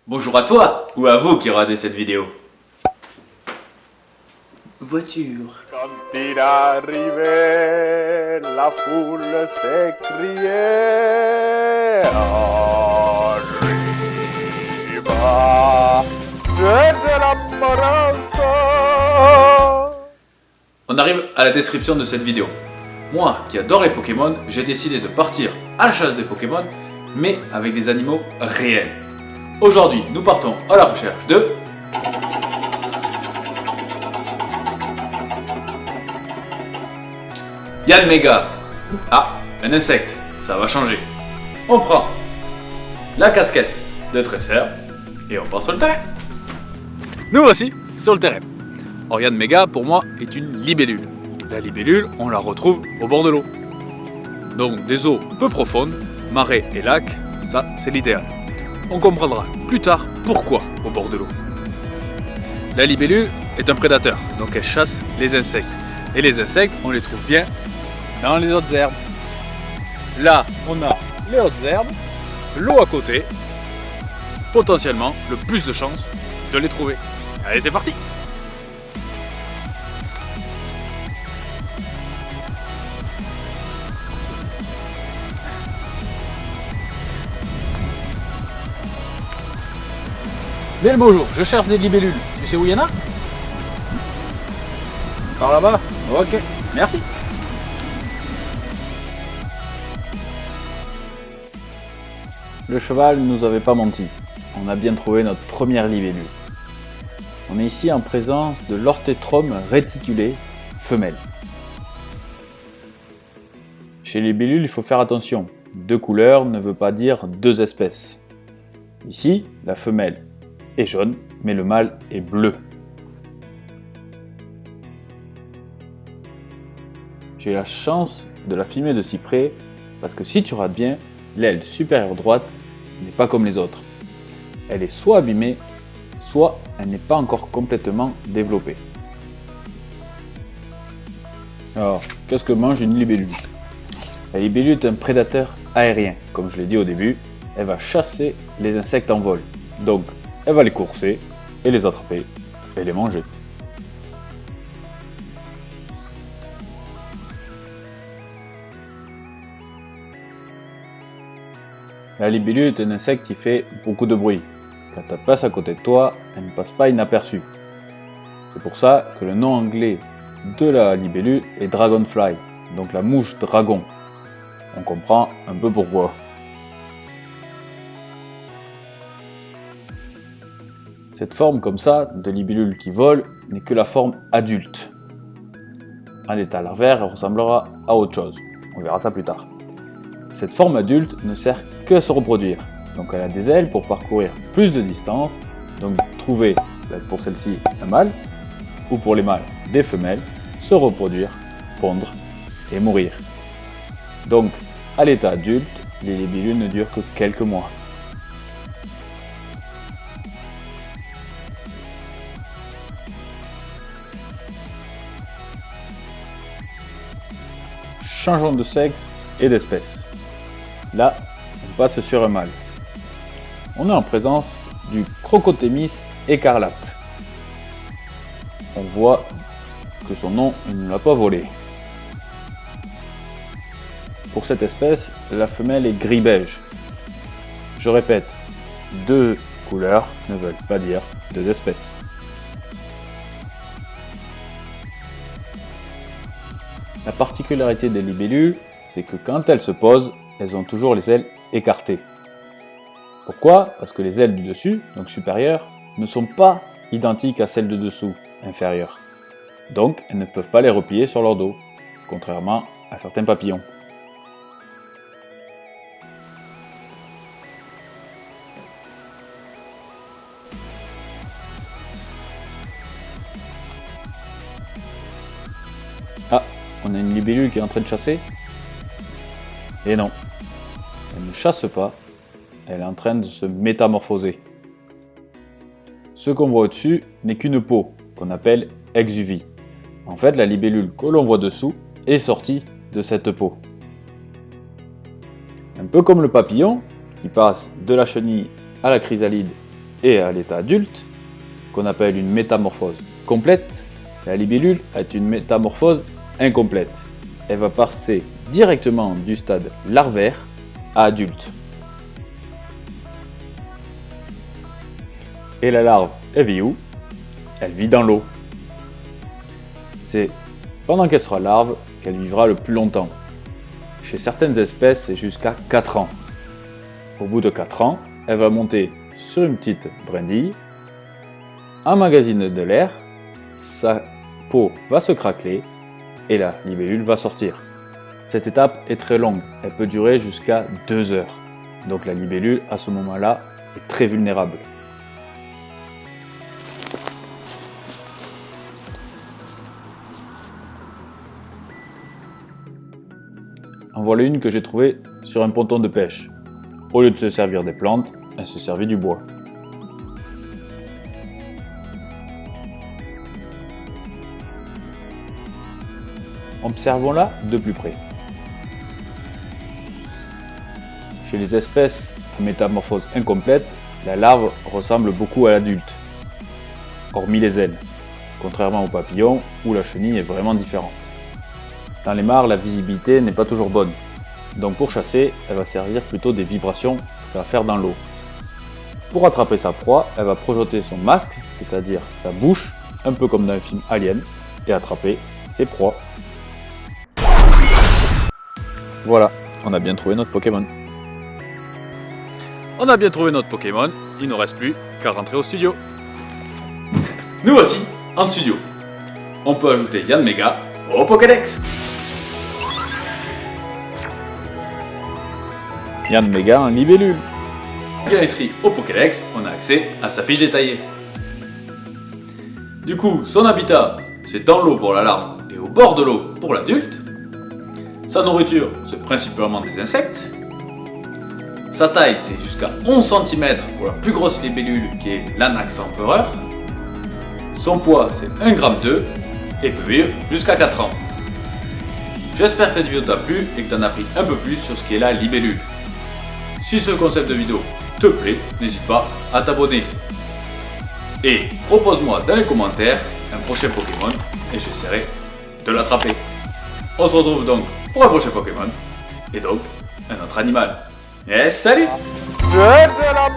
Bonjour à toi, ou à vous qui regardez cette vidéo. Voiture. Quand il arrivait, la foule s'écriait Arriva, c'est de la Moranza. On arrive à la description de cette vidéo. Moi, qui adore les Pokémon, j'ai décidé de partir à la chasse des Pokémon, mais avec des animaux réels. Aujourd'hui, nous partons à la recherche de... Yanmega. Ah, un insecte, ça va changer. On prend la casquette de tresseur et on part sur le terrain. Nous voici sur le terrain. Or Yanmega, pour moi, est une libellule. La libellule, on la retrouve au bord de l'eau. Donc des eaux peu profondes, marais et lacs, ça c'est l'idéal. On comprendra plus tard pourquoi au bord de l'eau. La libellule est un prédateur, donc elle chasse les insectes. Et les insectes, on les trouve bien dans les hautes herbes. Là, on a les hautes herbes, l'eau à côté, potentiellement le plus de chances de les trouver. Allez, c'est parti! Bien le bonjour, je cherche des libellules. Tu sais où il y en a? Par là-bas? Ok, merci. Le cheval ne nous avait pas menti. On a bien trouvé notre première libellule. On est ici en présence de l'Orthothrome réticulé femelle. Chez les libellules, il faut faire attention. Deux couleurs ne veut pas dire deux espèces. Ici, la femelle est jaune, mais le mâle est bleu. J'ai la chance de la filmer de si près parce que si tu regardes bien, l'aile supérieure droite n'est pas comme les autres. Elle est soit abîmée, soit elle n'est pas encore complètement développée. Alors, qu'est-ce que mange une libellule? La libellule est un prédateur aérien, comme je l'ai dit au début. Elle va chasser les insectes en vol. Donc, elle va les courser et les attraper et les manger. La libellule est un insecte qui fait beaucoup de bruit. Quand elle passe à côté de toi, elle ne passe pas inaperçue. C'est pour ça que le nom anglais de la libellule est dragonfly, donc la mouche dragon. On comprend un peu pourquoi. Cette forme comme ça, de libellule qui vole, n'est que la forme adulte. En état larvaire, elle ressemblera à autre chose. On verra ça plus tard. Cette forme adulte ne sert que à se reproduire. Donc elle a des ailes pour parcourir plus de distance. Donc trouver, pour celle-ci, un mâle, ou pour les mâles, des femelles, se reproduire, pondre et mourir. Donc, à l'état adulte, les libellules ne durent que quelques mois. Changeons de sexe et d'espèce. Là, on passe sur un mâle. On est en présence du Crocothémis écarlate. On voit que son nom, il ne l'a pas volé. Pour cette espèce, la femelle est gris-beige. Je répète, deux couleurs ne veulent pas dire deux espèces. La particularité des libellules, c'est que quand elles se posent, elles ont toujours les ailes écartées. Pourquoi? Parce que les ailes du dessus, donc supérieures, ne sont pas identiques à celles de dessous, inférieures. Donc, elles ne peuvent pas les replier sur leur dos, contrairement à certains papillons. Ah, on a une libellule qui est en train de chasser? Et non, elle ne chasse pas, elle est en train de se métamorphoser. Ce qu'on voit au-dessus n'est qu'une peau, qu'on appelle exuvie. En fait, la libellule que l'on voit dessous est sortie de cette peau. Un peu comme le papillon, qui passe de la chenille à la chrysalide Et à l'état adulte, qu'on appelle une métamorphose complète, la libellule est une métamorphose incomplète. Elle va passer directement du stade larvaire à adulte. Et la larve, elle vit où? Elle vit dans l'eau. C'est pendant qu'elle sera larve qu'elle vivra le plus longtemps. Chez certaines espèces, c'est jusqu'à 4 ans. Au bout de 4 ans, elle va monter sur une petite brindille, emmagasine de l'air, sa peau va se craqueler et la libellule va sortir. Cette étape est très longue, elle peut durer jusqu'à 2 heures. Donc la libellule, à ce moment-là, est très vulnérable. En voilà une que j'ai trouvée sur un ponton de pêche. Au lieu de se servir des plantes, elle se servit du bois. Observons-la de plus près. Chez les espèces à métamorphose incomplète, la larve ressemble beaucoup à l'adulte, hormis les ailes, contrairement aux papillons où la chenille est vraiment différente. Dans les mares, la visibilité n'est pas toujours bonne, donc pour chasser, elle va servir plutôt des vibrations que ça va faire dans l'eau. Pour attraper sa proie, elle va projeter son masque, c'est-à-dire sa bouche, un peu comme dans le film Alien, et attraper ses proies. Voilà, on a bien trouvé notre Pokémon. On a bien trouvé notre Pokémon, il ne nous reste plus qu'à rentrer au studio. Nous voici en studio. On peut ajouter Yanmega au Pokédex. Yanmega en libellule. Bien inscrit au Pokédex, on a accès à sa fiche détaillée. Du coup, son habitat, c'est dans l'eau pour la larve et au bord de l'eau pour l'adulte. Sa nourriture, c'est principalement des insectes. Sa taille, c'est jusqu'à 11 cm pour la plus grosse libellule qui est l'Anax empereur. Son poids, c'est 1,2 g et peut vivre jusqu'à 4 ans. J'espère que cette vidéo t'a plu et que t'en as appris un peu plus sur ce qu'est la libellule. Si ce concept de vidéo te plaît, n'hésite pas à t'abonner. Et propose-moi dans les commentaires un prochain Pokémon et j'essaierai de l'attraper. On se retrouve donc pour un prochain Pokémon et donc un autre animal. Et salut! Je de la